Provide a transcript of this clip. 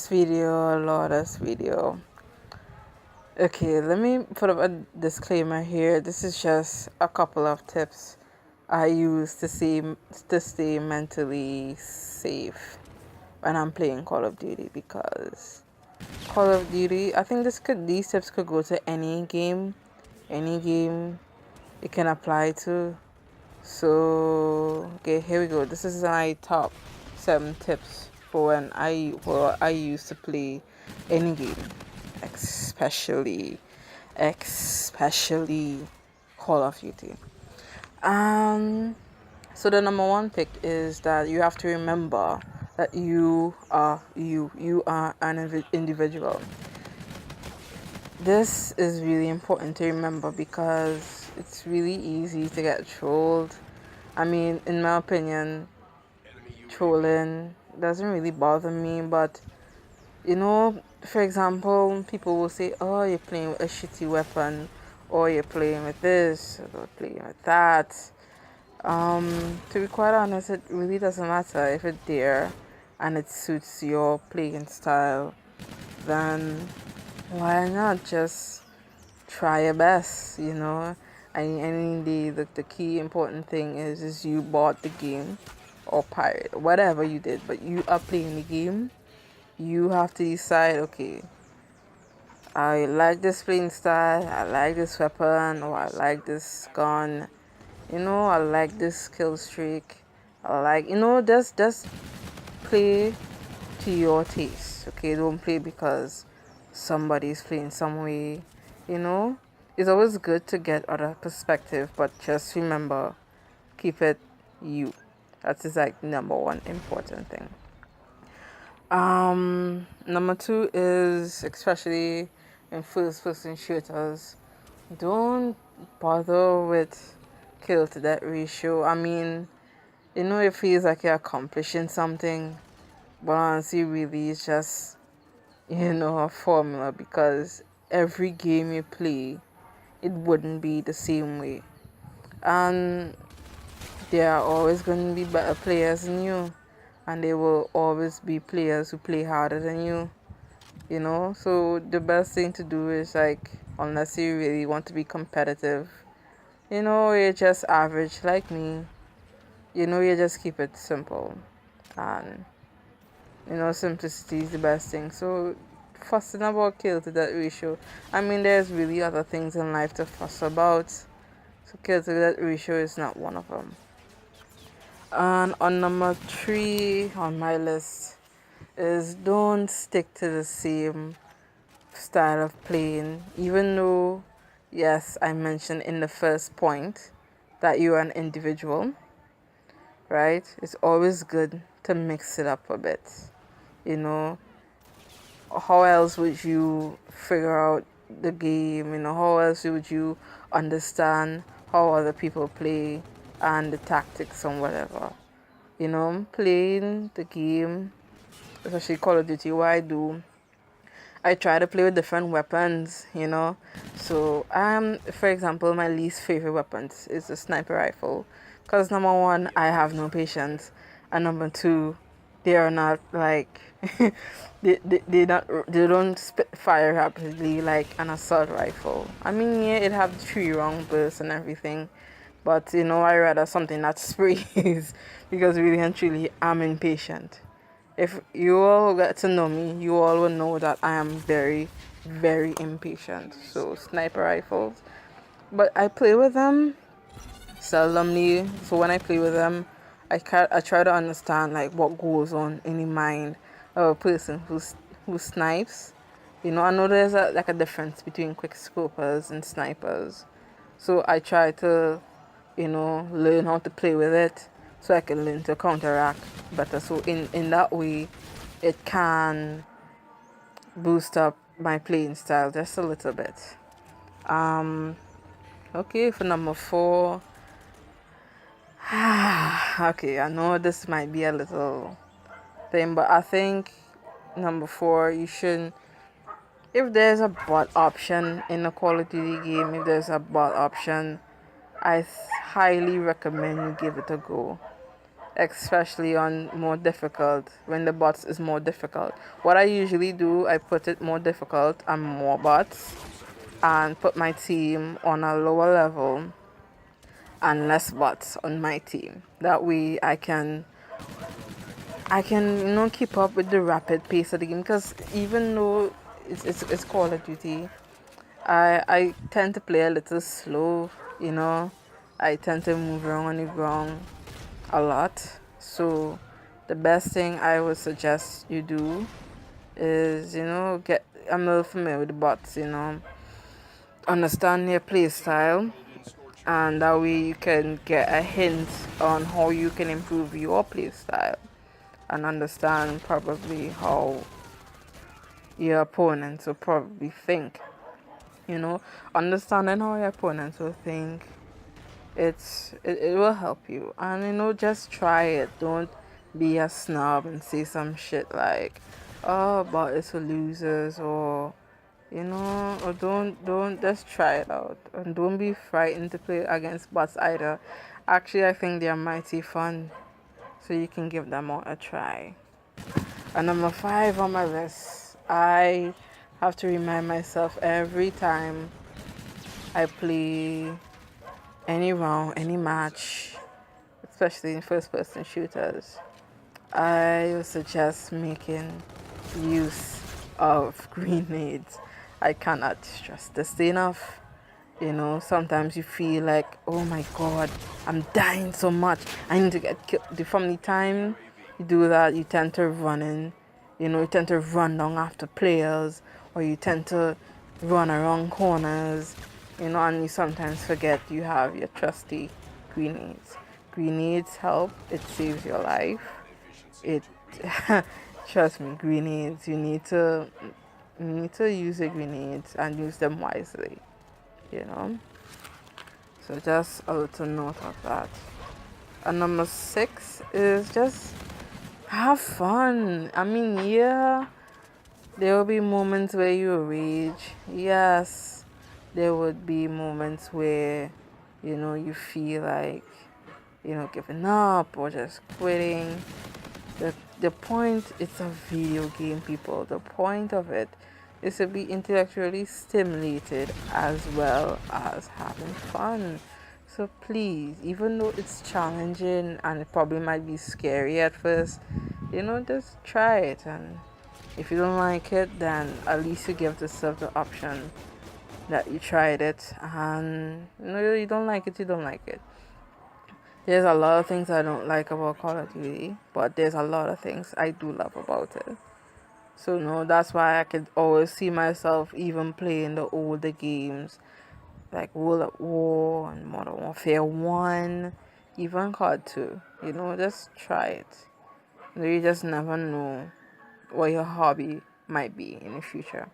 Lawless video. Okay, let me put up a disclaimer here. This is just a couple of tips I use to stay mentally safe when I'm playing Call of Duty, because Call of Duty, I think these tips could go to any game it can apply to. So okay, here we go. This is my top 7 tips for when I used to play any game, especially especially Call of Duty. Um so the number one pick is that you have to remember that you are an individual. This is really important to remember because it's really easy to get trolled. I mean, in my opinion, trolling doesn't really bother me, but for example, people will say, "Oh, you're playing with a shitty weapon, or you're playing with this, or playing with that." To be quite honest, it really doesn't matter if it's there and it suits your playing style. Then why not just try your best? I mean, the key important thing is you bought the game or pirate, whatever you did, but you are playing the game. You have to decide, okay, I like this playing style, I like this weapon, or I like this gun, I like this kill streak. I like, just play to your taste, okay? Don't play because somebody's playing some way, you know? It's always good to get other perspective, but just remember, keep it you. That is like number one important thing. Number two is, especially in first person shooters, don't bother with kill to death ratio. I mean, it feels like you're accomplishing something, but honestly, really, it's just, a formula, because every game you play, it wouldn't be the same way. And there are always going to be better players than you, and there will always be players who play harder than you. So the best thing to do is, like, unless you really want to be competitive, you're just average like me, you just keep it simple. And simplicity is the best thing. So fussing about kill to death ratio, I mean, there's really other things in life to fuss about, so kill to death ratio is not one of them. And on number 3 on my list is, don't stick to the same style of playing, even though, yes, I mentioned in the first point that you're an individual, right? It's always good to mix it up a bit. You know, how else would you figure out the game? How else would you understand how other people play and the tactics and whatever? Playing the game, especially Call of Duty, what I try to play with different weapons. So, for example, my least favorite weapons is the sniper rifle. Because number one, I have no patience. And number two, they are not like, they don't spit fire rapidly like an assault rifle. I mean, yeah, it have 3 round bursts and everything. But, I rather something that sprays because really and truly, I'm impatient. If you all get to know me, you all will know that I am very, very impatient. So sniper rifles, but I play with them seldomly. So when I play with them, I try to understand like what goes on in the mind of a person who snipes. I know there's like a difference between quick scopers and snipers. So I try to, learn how to play with it so I can learn to counteract better. So in that way, it can boost up my playing style just a little bit. Okay, for number 4. Okay, I know this might be a little thing, but I think number 4, you shouldn't. If there's a bot option in a Call of Duty game, if there's a bot option, I highly recommend you give it a go. especially on more difficult, when the bots is more difficult. What I usually do, I put it more difficult and more bots, and put my team on a lower level and less bots on my team. That way I can keep up with the rapid pace of the game, because even though it's Call of Duty, I tend to play a little slow, you know. I tend to move around on the ground a lot. So the best thing I would suggest you do is, get a little familiar with the bots, understand their play style, and that way you can get a hint on how you can improve your play style, and understand probably how your opponents will probably think. Understanding how your opponents will think, it will help you. And just try it. Don't be a snob and say some shit like, oh, but it's for losers, or don't just try it out, and don't be frightened to play against bots either. Actually, I think they are mighty fun, so you can give them all a try. And number 5 on my list, I have to remind myself every time I play any round, any match, especially in first person shooters, I would suggest making use of grenades. I cannot stress this enough. Sometimes you feel like, oh my god, I'm dying so much, I need to get killed. From the time you do that, you tend to run in, you tend to run down after players, or you tend to run around corners, and you sometimes forget you have your trusty grenades. Grenades help, it saves your life. It trust me, grenades, you need to use your grenades and use them wisely, you know. So just a little note of that. And number 6 is just have fun. I mean, yeah, there will be moments where you rage. Yes, there would be moments where, you feel like, giving up or just quitting. The point, it's a video game, people. The point of it is to be intellectually stimulated as well as having fun. So please, even though it's challenging and it probably might be scary at first, just try it. And if you don't like it, then at least you give yourself the option that you tried it. And you don't like it, you don't like it. There's a lot of things I don't like about Call of Duty, but there's a lot of things I do love about it. So no, that's why I could always see myself even playing the older games like World at War and Modern Warfare 1, even COD 2. Just try it. You just never know what your hobby might be in the future.